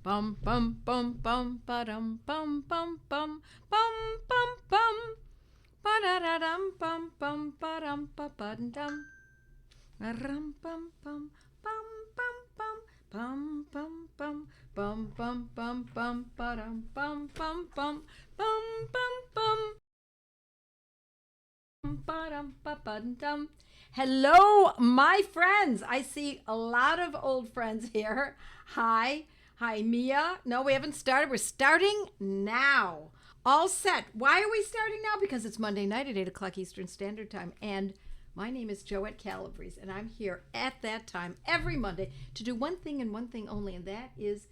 Bum bum bum bum ba-dum bum bum bum bum bum bum ba-da-da-dum bum bum ba-dum ba-ba-dum rum bum bum bum bum bum bum bum bum bum bum bum ba-dum bum bum bum bum bum bum ba-dum ba-ba-dum. Hello, my friends. I see a lot of old friends here. Hi. Hi, Mia. No, we haven't started. We're starting now. All set. Why are we starting now? Because it's Monday night at 8 o'clock Eastern Standard Time. And my name is Joette Calabrese, and I'm here at that time every Monday to do one thing and one thing only, and that is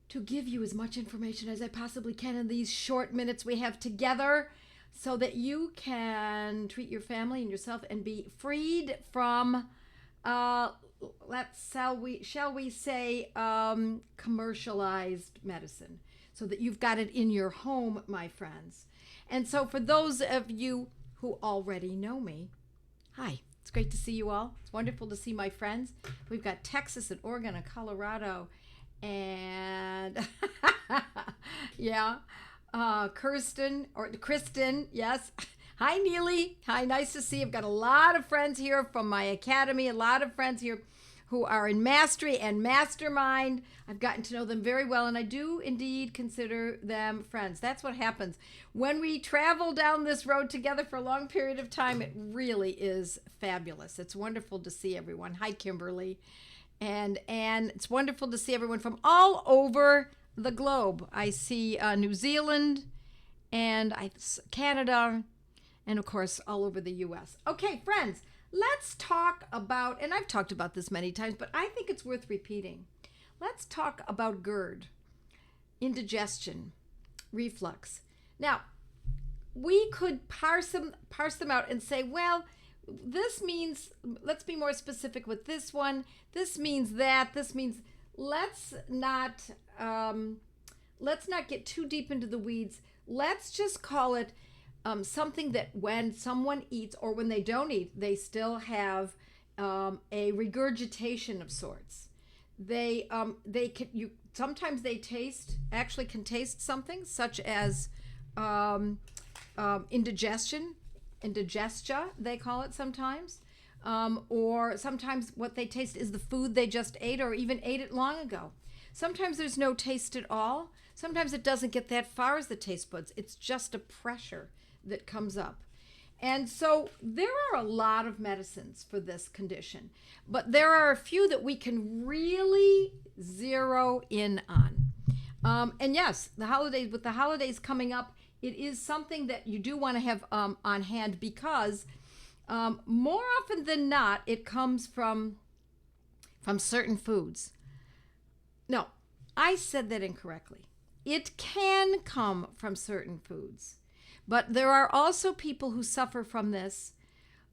to give you as much information as I possibly can in these short minutes we have together so that you can treat your family and yourself and be freed from shall we say commercialized medicine, so that you've got it in your home, my friends. And so for those of you who already know me, hi, it's great to see you all. It's wonderful to see my friends. We've got Texas and Oregon and Colorado and yeah, Kristen, yes. Hi, Neely. Hi, nice to see you. I've got a lot of friends here from my academy, a lot of friends here who are in mastery and mastermind. I've gotten to know them very well, and I do indeed consider them friends. That's what happens when we travel down this road together for a long period of time. It really is fabulous. It's wonderful to see everyone. Hi, Kimberly. And it's wonderful to see everyone from all over the globe. I see New Zealand and Canada, and of course all over the US. Okay, friends, let's talk about, and I've talked about this many times, but I think it's worth repeating. Let's talk about GERD, indigestion, reflux. Now, we could parse them out and say, well, this means, let's be more specific with this one. This means that, this means, let's not get too deep into the weeds. Let's just call it something that when someone eats or when they don't eat, they still have a regurgitation of sorts. Sometimes they can taste something such as indigestion, indigestia, they call it sometimes. Or sometimes what they taste is the food they just ate or even ate it long ago. Sometimes there's no taste at all. Sometimes it doesn't get that far as the taste buds. It's just a pressure that comes up. And so there are a lot of medicines for this condition, but there are a few that we can really zero in on. And yes, with the holidays coming up, it is something that you do want to have on hand, because more often than not, it comes from certain foods. No, I said that incorrectly. It can come from certain foods, but there are also people who suffer from this,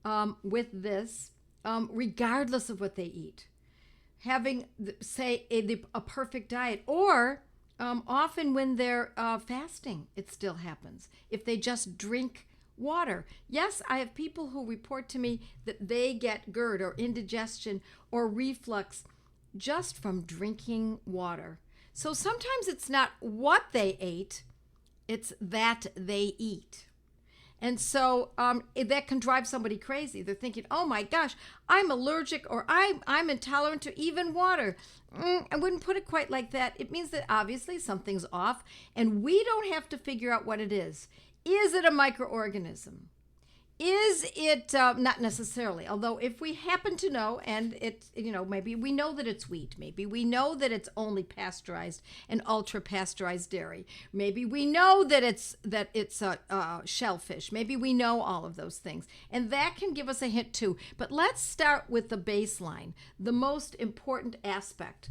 regardless of what they eat. Having, say, a perfect diet, or often when they're fasting, it still happens. If they just drink water. Yes, I have people who report to me that they get GERD or indigestion or reflux just from drinking water. So sometimes it's not what they ate, it's that they eat. And so that can drive somebody crazy. They're thinking, oh my gosh, I'm allergic, or I'm intolerant to even water. I wouldn't put it quite like that. It means that obviously something's off, and we don't have to figure out what it is. Is it a microorganism? Is it not necessarily? Although if we happen to know, and it's, maybe we know that it's wheat, maybe we know that it's only pasteurized and ultra pasteurized dairy, maybe we know that it's shellfish, maybe we know all of those things, and that can give us a hint too. But let's start with the baseline, the most important aspect.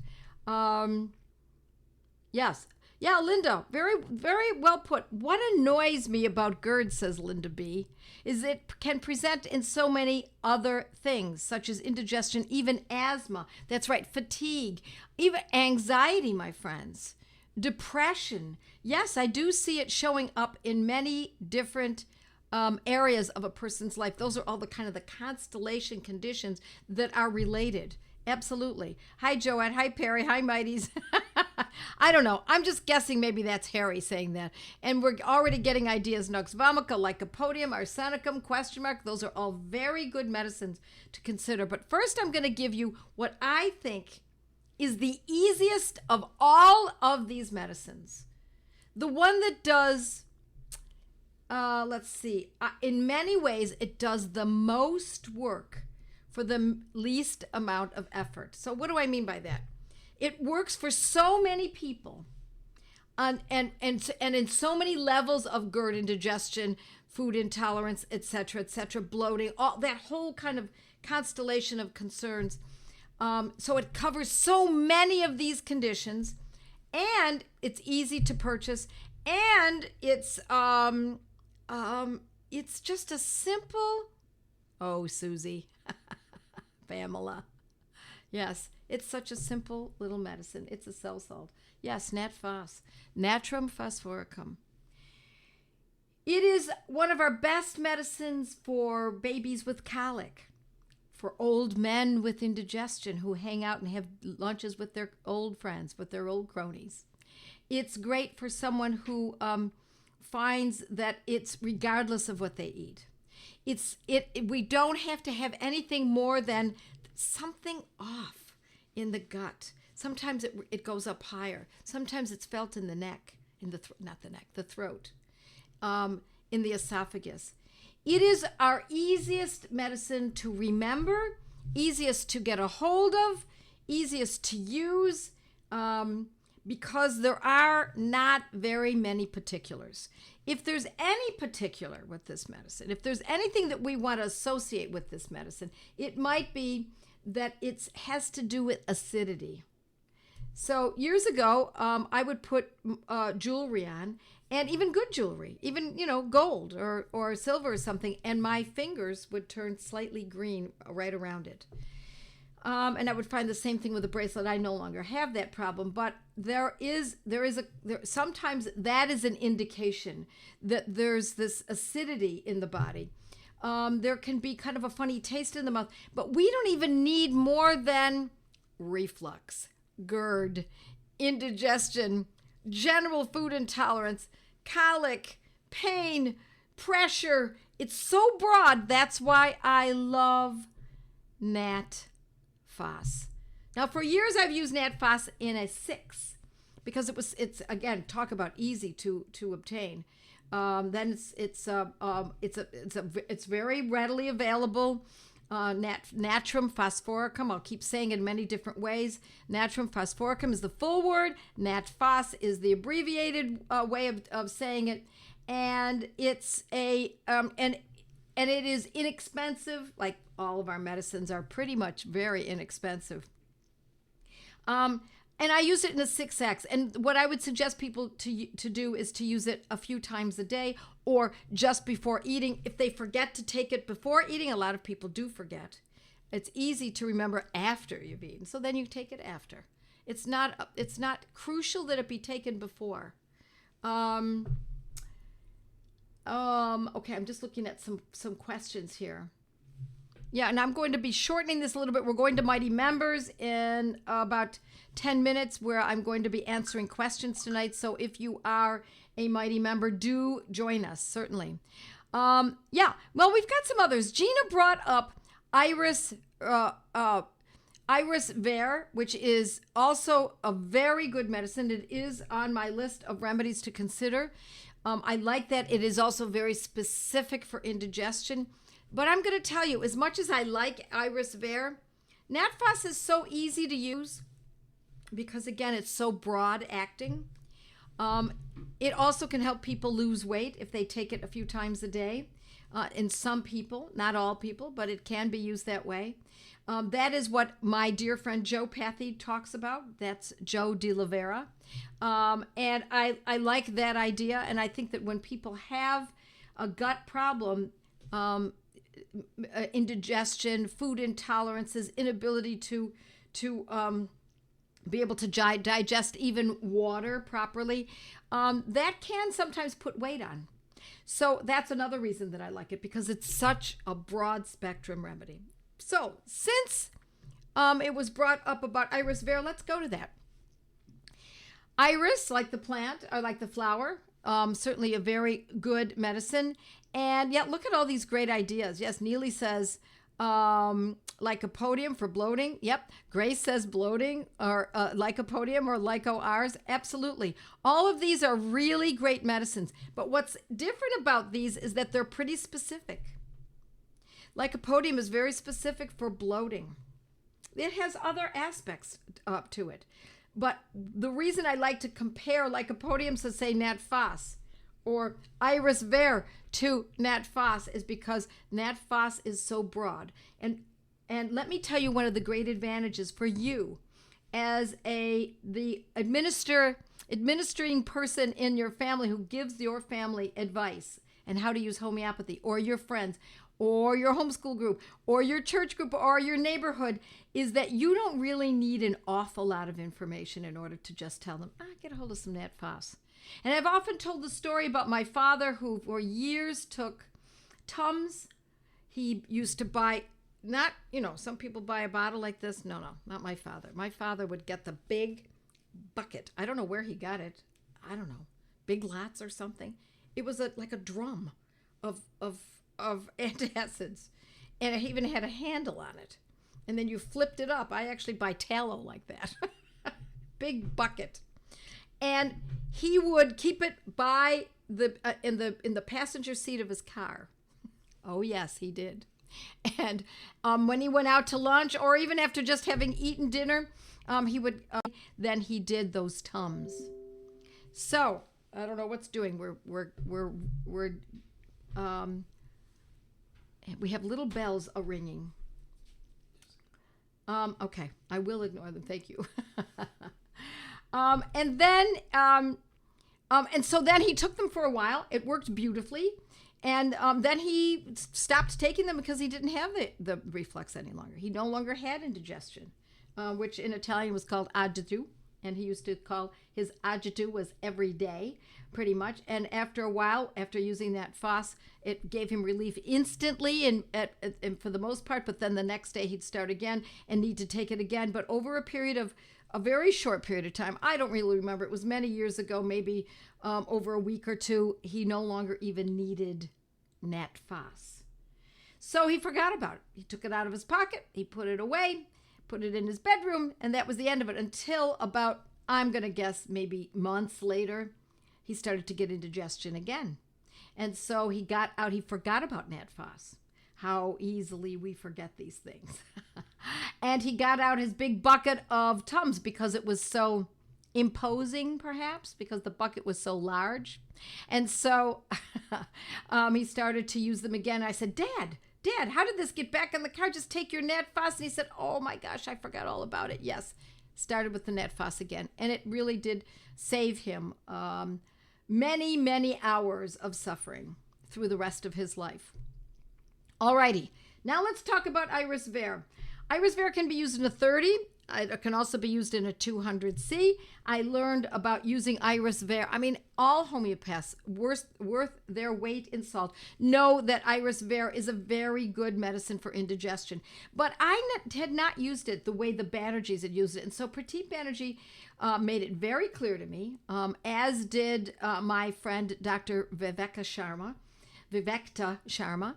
Yes. Yeah, Linda, very, very well put. What annoys me about GERD, says Linda B., is it can present in so many other things, such as indigestion, even asthma. That's right, fatigue, even anxiety, my friends, depression. Yes, I do see it showing up in many different areas of a person's life. Those are all the constellation conditions that are related. Absolutely. Hi, Joette. Hi, Perry. Hi, Mighties. I don't know. I'm just guessing maybe that's Harry saying that. And we're already getting ideas. Nux vomica, lycopodium, arsenicum, ? Those are all very good medicines to consider. But first I'm going to give you what I think is the easiest of all of these medicines. The one that does, let's see, in many ways it does the most work for the least amount of effort. So what do I mean by that? It works for so many people and in so many levels of GERD, indigestion, food intolerance, etc., bloating, all that whole kind of constellation of concerns. So it covers so many of these conditions, and it's easy to purchase, and it's just a simple, oh, Susie, Pamela. Yes, it's such a simple little medicine. It's a cell salt. Yes, Nat Phos, Natrum phosphoricum. It is one of our best medicines for babies with colic, for old men with indigestion who hang out and have lunches with their old friends, with their old cronies. It's great for someone who finds that it's regardless of what they eat. We don't have to have anything more than something off in the gut. Sometimes it goes up higher. Sometimes it's felt in the neck, the throat, in the esophagus. It is our easiest medicine to remember, easiest to get a hold of, easiest to use, because there are not very many particulars. If there's any particular with this medicine, if there's anything that we want to associate with this medicine, it might be that it has to do with acidity. So years ago, I would put jewelry on, and even good jewelry, even, gold or silver or something, and my fingers would turn slightly green right around it. And I would find the same thing with a bracelet. I no longer have that problem, but sometimes that is an indication that there's this acidity in the body. There can be kind of a funny taste in the mouth, but we don't even need more than reflux, GERD, indigestion, general food intolerance, colic, pain, pressure. It's so broad. That's why I love Nat Phos. Now, for years I've used Nat Phos in a 6 because it's again, talk about easy to obtain. Then it's very readily available. Natrum phosphoricum, I'll keep saying it in many different ways. Natrum phosphoricum is the full word. Nat Phos is the abbreviated way of saying it, and it's and it is inexpensive. Like all of our medicines are pretty much very inexpensive. And I use it in a 6X. And what I would suggest people to do is to use it a few times a day or just before eating. If they forget to take it before eating, a lot of people do forget. It's easy to remember after you've eaten. So then you take it after. It's not crucial that it be taken before. Okay, I'm just looking at some questions here. Yeah, and I'm going to be shortening this a little bit. We're going to Mighty Members in about 10 minutes where I'm going to be answering questions tonight. So if you are a Mighty Member, do join us, certainly. Well, we've got some others. Gina brought up Iris Ver, which is also a very good medicine. It is on my list of remedies to consider. I like that it is also very specific for indigestion. But I'm going to tell you, as much as I like Iris Ver, Nat Phos is so easy to use because, again, it's so broad acting. It also can help people lose weight if they take it a few times a day. In some people, not all people, but it can be used that way. That is what my dear friend Joe Pathy talks about. That's Joe de la Vera. And I like that idea. And I think that when people have a gut problem, indigestion, food intolerances, inability to be able to digest even water properly, that can sometimes put weight on. So that's another reason that I like it, because it's such a broad spectrum remedy. So since it was brought up about Iris Ver, let's go to that. Iris, like the plant or like the flower, certainly a very good medicine. And yet, look at all these great ideas. Yes, Neely says lycopodium for bloating. Yep. Grace says bloating or lycopodium or lyco-Rs. Absolutely. All of these are really great medicines. But what's different about these is that they're pretty specific. Lycopodium is very specific for bloating. It has other aspects up to it. But the reason I like to compare lycopodium to, say, Nat Phos or Iris Vert to Nat Phos is because Nat Phos is so broad. And let me tell you one of the great advantages for you as the administering person in your family who gives your family advice and how to use homeopathy, or your friends, or your homeschool group, or your church group, or your neighborhood, is that you don't really need an awful lot of information in order to just tell them, get a hold of some Nat Phos. And I've often told the story about my father who for years took Tums. He used to buy, not, some people buy a bottle like this. No, not my father. My father would get the big bucket. I don't know where he got it. I don't know. Big Lots or something. It was like a drum of antacids. And it even had a handle on it. And then you flipped it up. I actually buy tallow like that. Big bucket. And he would keep it by in the passenger seat of his car. Oh yes, he did. And when he went out to lunch, or even after just having eaten dinner, he would then he did those Tums. So I don't know what's doing. We have little bells ringing. Okay, I will ignore them. Thank you. And so then he took them for a while. It worked beautifully. And then he stopped taking them because he didn't have the reflux any longer. He no longer had indigestion, which in Italian was called agito. And he used to call his agito was every day, pretty much. And after a while, after using that Phos, it gave him relief instantly and for the most part. But then the next day he'd start again and need to take it again. But over a very short period of time, I don't really remember. It was many years ago, maybe over a week or two, he no longer even needed Nat Phos. So he forgot about it. He took it out of his pocket. He put it away, put it in his bedroom, and that was the end of it until about, I'm going to guess, maybe months later, he started to get indigestion again. And so he got out, he forgot about Nat Phos. How easily we forget these things. And he got out his big bucket of Tums because it was so imposing, perhaps, because the bucket was so large. And so he started to use them again. I said, Dad, how did this get back in the car? Just take your Nat Phos. And he said, oh my gosh, I forgot all about it. Yes, started with the Nat Phos again. And it really did save him many, many hours of suffering through the rest of his life. Alrighty, now let's talk about Iris Vert. Iris Vert can be used in a 30. It can also be used in a 200C. I learned about using Iris Vert. I mean, all homeopaths worth their weight in salt know that Iris Vert is a very good medicine for indigestion. But I had not used it the way the Banerjees had used it. And so Pratik Banerjee made it very clear to me, as did my friend Dr. Vivekta Sharma,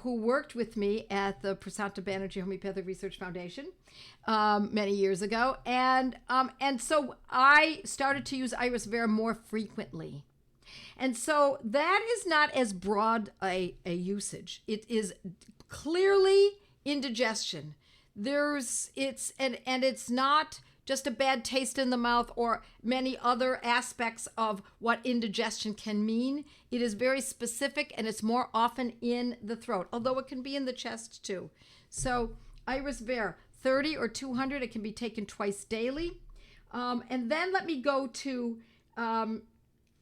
who worked with me at the Prasanta Banerjee Homeopathic Research Foundation many years ago. And so I started to use Iris Vert more frequently. And so that is not as broad a usage. It is clearly indigestion. It's not just a bad taste in the mouth or many other aspects of what indigestion can mean. It is very specific, and it's more often in the throat, although it can be in the chest too. So Iris Vert, 30 or 200, it can be taken twice daily. And then let me go to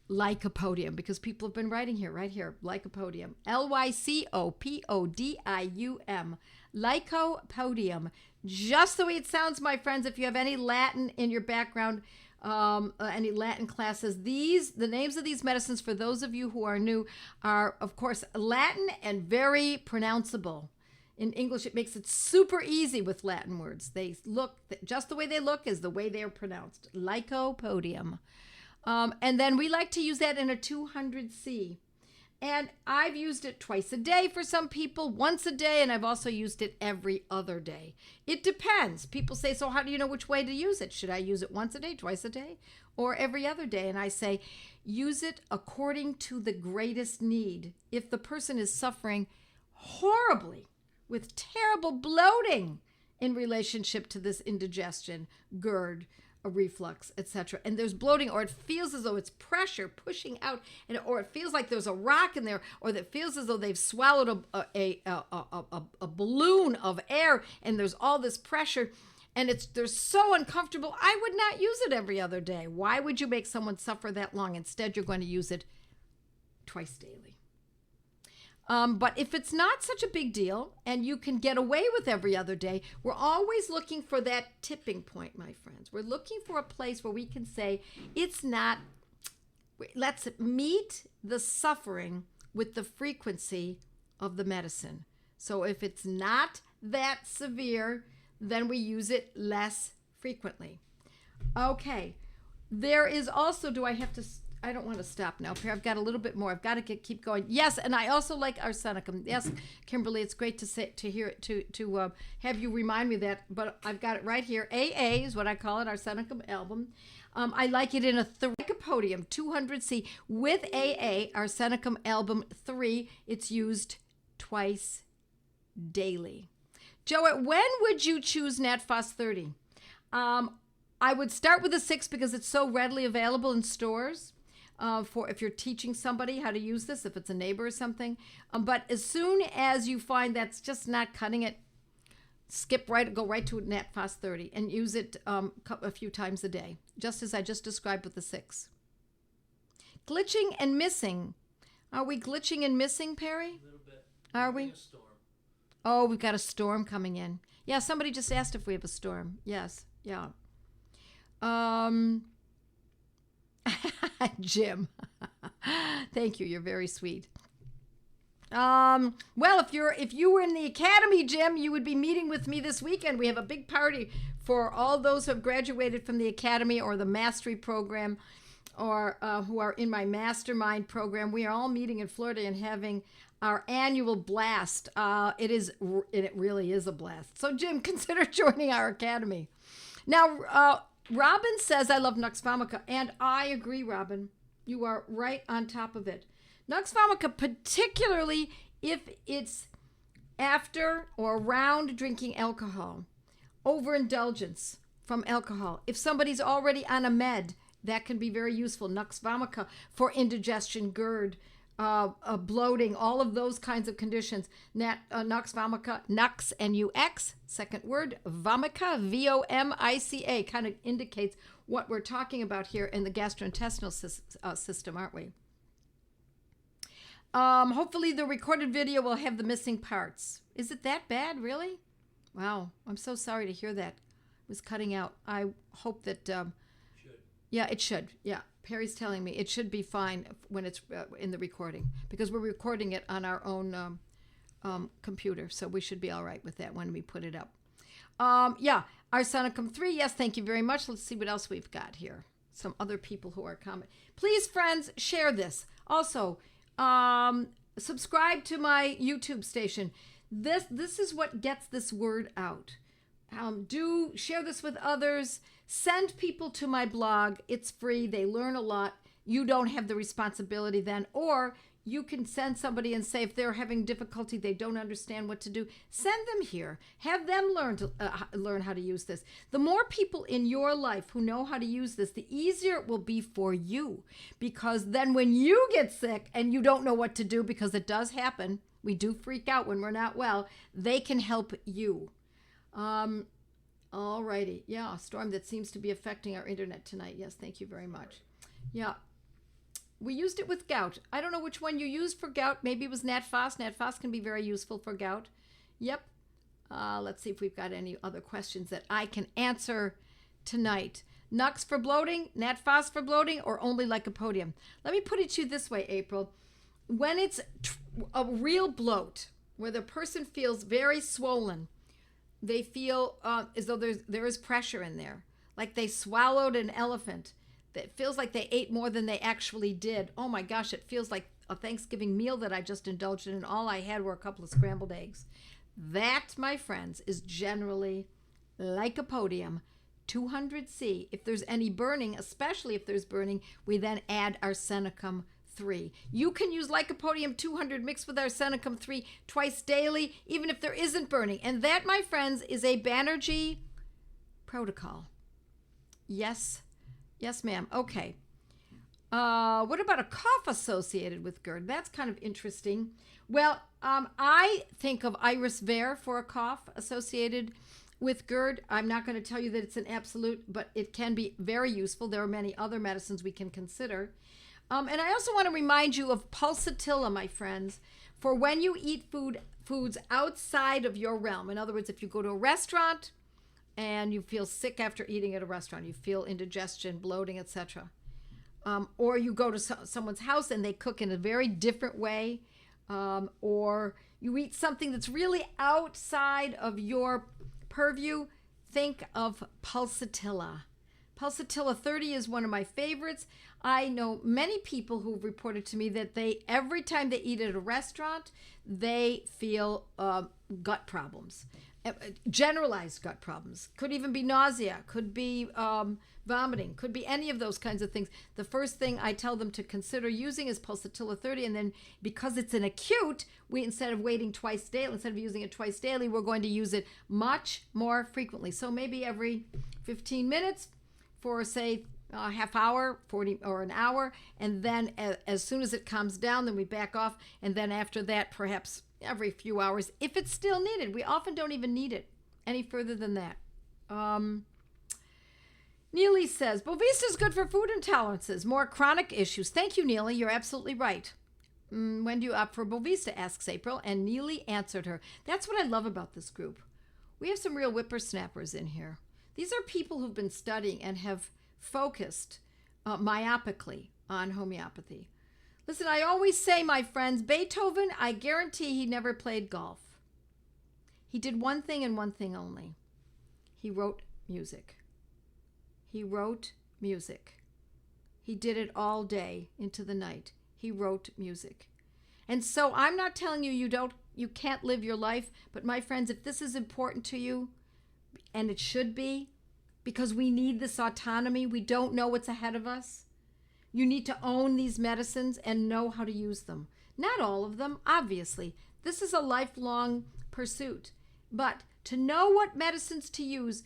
lycopodium, because people have been writing here, right here, lycopodium, Lycopodium, lycopodium, just the way it sounds, my friends. If you have any Latin in your background, any Latin classes, the names of these medicines, for those of you who are new, are of course Latin and very pronounceable In English, it makes it super easy with Latin words. They look, just the way they look is the way they're pronounced. Lycopodium. And then we like to use that in a 200C. And I've used it twice a day for some people, once a day, and I've also used it every other day. It depends. People say, so how do you know which way to use it? Should I use it once a day, twice a day, or every other day? And I say, use it according to the greatest need. If the person is suffering horribly with terrible bloating in relationship to this indigestion, GERD, a reflux, etc., and there's bloating, or it feels as though it's pressure pushing out, or it feels like there's a rock in there, or that feels as though they've swallowed a balloon of air, and there's all this pressure, and they're so uncomfortable. I would not use it every other day. Why would you make someone suffer that long? Instead, you're going to use it twice daily. But if it's not such a big deal and you can get away with every other day, we're always looking for that tipping point, my friends. We're looking for a place where we can say, it's not, let's meet the suffering with the frequency of the medicine. So if it's not that severe, then we use it less frequently. Okay. There is also, I don't want to stop now. I've got a little bit more. I've got to keep going. Yes, and I also like arsenicum. Yes, Kimberly, it's great to hear it, to have you remind me of that. But I've got it right here. AA is what I call it, arsenicum album. I like it in a Lycopodium 200C with AA, arsenicum album 3. It's used twice daily. Joette, when would you choose NatPhos 30? I would start with a 6 because it's so readily available in stores. For if you're teaching somebody how to use this, if it's a neighbor or something. But as soon as you find that's just not cutting it, go right to NatPhos 30 and use it a few times a day, just as I just described with the 6. Glitching and missing. Are we glitching and missing, Perry? A little bit. Are we? A storm. Oh, we've got a storm coming in. Yeah, somebody just asked if we have a storm. Yes, yeah. Jim. Thank you. You're very sweet. Well, if you were in the academy, Jim, you would be meeting with me this weekend. We have a big party for all those who have graduated from the academy or the mastery program, or who are in my mastermind program. We are all meeting in Florida and having our annual blast. It really is a blast. So, Jim, consider joining our academy. Now, Robin says, I love Nux vomica, and I agree, Robin. You are right on top of it. Nux vomica, particularly if it's after or around drinking alcohol, overindulgence from alcohol. If somebody's already on a med, that can be very useful. Nux vomica for indigestion, GERD, bloating, all of those kinds of conditions. Nux vomica, Nux, N-U-X, second word, vomica, V-O-M-I-C-A, kind of indicates what we're talking about here in the gastrointestinal system, aren't we? Hopefully the recorded video will have the missing parts. Is it that bad, really? Wow, I'm so sorry to hear that. It was cutting out. I hope that... Yeah, it should. Yeah, Perry's telling me it should be fine when it's in the recording, because we're recording it on our own computer, so we should be all right with that when we put it up. Yeah, arsenicum 3, yes, thank you very much. Let's see what else we've got here. Some other people who are commenting. Please, friends, share this. Also, subscribe to my YouTube station. This is what gets this word out. Do share this with others. Send people to my blog. It's free. They learn a lot. You don't have the responsibility then. Or you can send somebody and say, if they're having difficulty, they don't understand what to do, send them here. Have them learn how to use this. The more people in your life who know how to use this, the easier it will be for you. Because then when you get sick and you don't know what to do, because it does happen, we do freak out when we're not well, they can help you. All righty. Yeah, a storm that seems to be affecting our internet tonight. Yes, thank you very much. Yeah. We used it with gout. I don't know which one you used for gout. Maybe it was NatPhos. NatPhos can be very useful for gout. Yep. Let's see if we've got any other questions that I can answer tonight. Nux for bloating, NatPhos for bloating, or only Lycopodium? Let me put it to you this way, April. When it's a real bloat, where the person feels very swollen. They feel as though there is pressure in there, like they swallowed an elephant. It feels like they ate more than they actually did. Oh my gosh, it feels like a Thanksgiving meal that I just indulged in, and all I had were a couple of scrambled eggs. That, my friends, is generally Lycopodium 200C. If there's any burning, especially if there's burning, we then add arsenicum 3. You can use Lycopodium 200 mixed with arsenicum 3 twice daily, even if there isn't burning. And that, my friends, is a Banerjee protocol. Yes, ma'am. Okay. What about a cough associated with GERD? That's kind of interesting. Well, I think of Iris Ver for a cough associated with GERD. I'm not going to tell you that it's an absolute, but it can be very useful. There are many other medicines we can consider. And I also want to remind you of pulsatilla, my friends, for when you eat foods outside of your realm. In other words, if you go to a restaurant and you feel sick after eating at a restaurant, you feel indigestion, bloating, etc., or you go to someone's house and they cook in a very different way, or you eat something that's really outside of your purview, think of pulsatilla. Pulsatilla 30 is one of my favorites. I know many people who've reported to me that every time they eat at a restaurant, they feel gut problems, generalized gut problems. Could even be nausea, could be vomiting, could be any of those kinds of things. The first thing I tell them to consider using is pulsatilla 30, and then because it's an acute, instead of waiting twice daily, instead of using it twice daily, we're going to use it much more frequently. So maybe every 15 minutes for, say, a half hour, 40 or an hour, and then as soon as it calms down, then we back off, and then after that, perhaps every few hours, if it's still needed. We often don't even need it any further than that. Neely says, Bovista is good for food intolerances, more chronic issues. Thank you, Neely. You're absolutely right. When do you opt for Bovista, asks April, and Neely answered her. That's what I love about this group. We have some real whippersnappers in here. These are people who've been studying and have focused myopically on homeopathy. Listen, I always say, my friends, Beethoven, I guarantee he never played golf. He did one thing and one thing only. He wrote music. He wrote music. He did it all day into the night. He wrote music. And so I'm not telling you you can't live your life, but my friends, if this is important to you, and it should be, because we need this autonomy, we don't know what's ahead of us. You need to own these medicines and know how to use them. Not all of them, obviously. This is a lifelong pursuit. But to know what medicines to use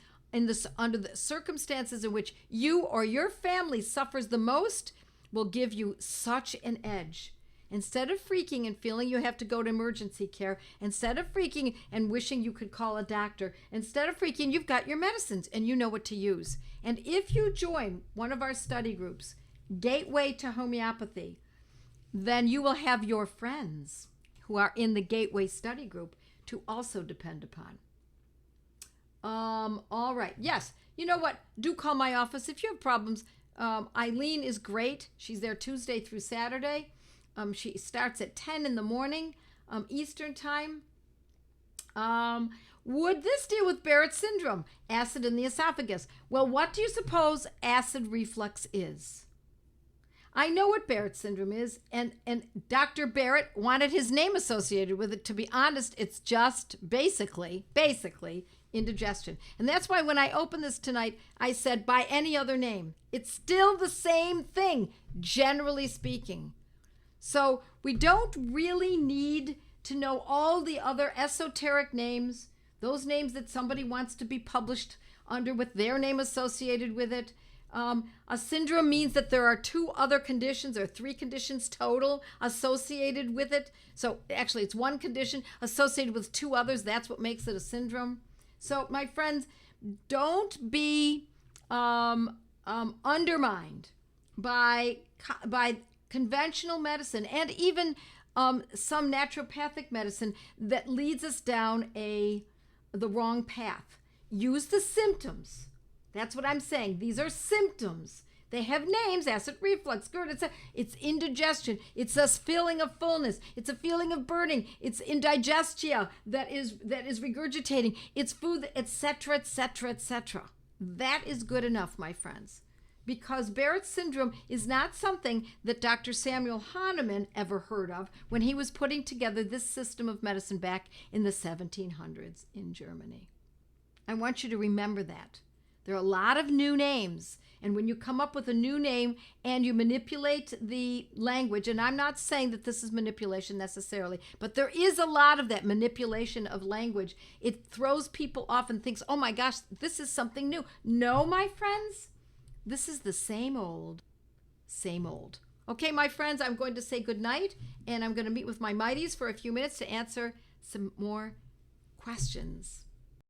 under the circumstances in which you or your family suffers the most will give you such an edge. Instead of freaking and feeling you have to go to emergency care, instead of freaking and wishing you could call a doctor, instead of freaking, you've got your medicines and you know what to use. And if you join one of our study groups, Gateway to Homeopathy, then you will have your friends who are in the Gateway study group to also depend upon. All right. Yes. You know what? Do call my office if you have problems. Eileen is great. She's there Tuesday through Saturday. She starts at 10 in the morning, Eastern time. Would this deal with Barrett's syndrome? Acid in the esophagus. Well, what do you suppose acid reflux is? I know what Barrett's syndrome is, and Dr. Barrett wanted his name associated with it. To be honest, it's just basically indigestion. And that's why when I opened this tonight, I said by any other name. It's still the same thing, generally speaking. So we don't really need to know all the other esoteric names, those names that somebody wants to be published under with their name associated with it. A syndrome means that there are 2 other conditions or 3 conditions total associated with it. So actually it's one condition associated with 2 others. That's what makes it a syndrome. So my friends, don't be undermined by conventional medicine and even some naturopathic medicine that leads us down the wrong path. Use the symptoms. That's what I'm saying. These are symptoms They have names: acid reflux, GERD. It's indigestion. It's a feeling of fullness. It's a feeling of burning. It's indigestia that is regurgitating. It's food, etc., etc., etc. That is good enough, my friends, because Barrett's syndrome is not something that Dr. Samuel Hahnemann ever heard of when he was putting together this system of medicine back in the 1700s in Germany. I want you to remember that. There are a lot of new names, and when you come up with a new name and you manipulate the language, and I'm not saying that this is manipulation necessarily, but there is a lot of that manipulation of language. It throws people off and thinks, oh my gosh, this is something new. No, my friends, this is the same old, same old. Okay, my friends, I'm going to say goodnight, and I'm going to meet with my mighties for a few minutes to answer some more questions.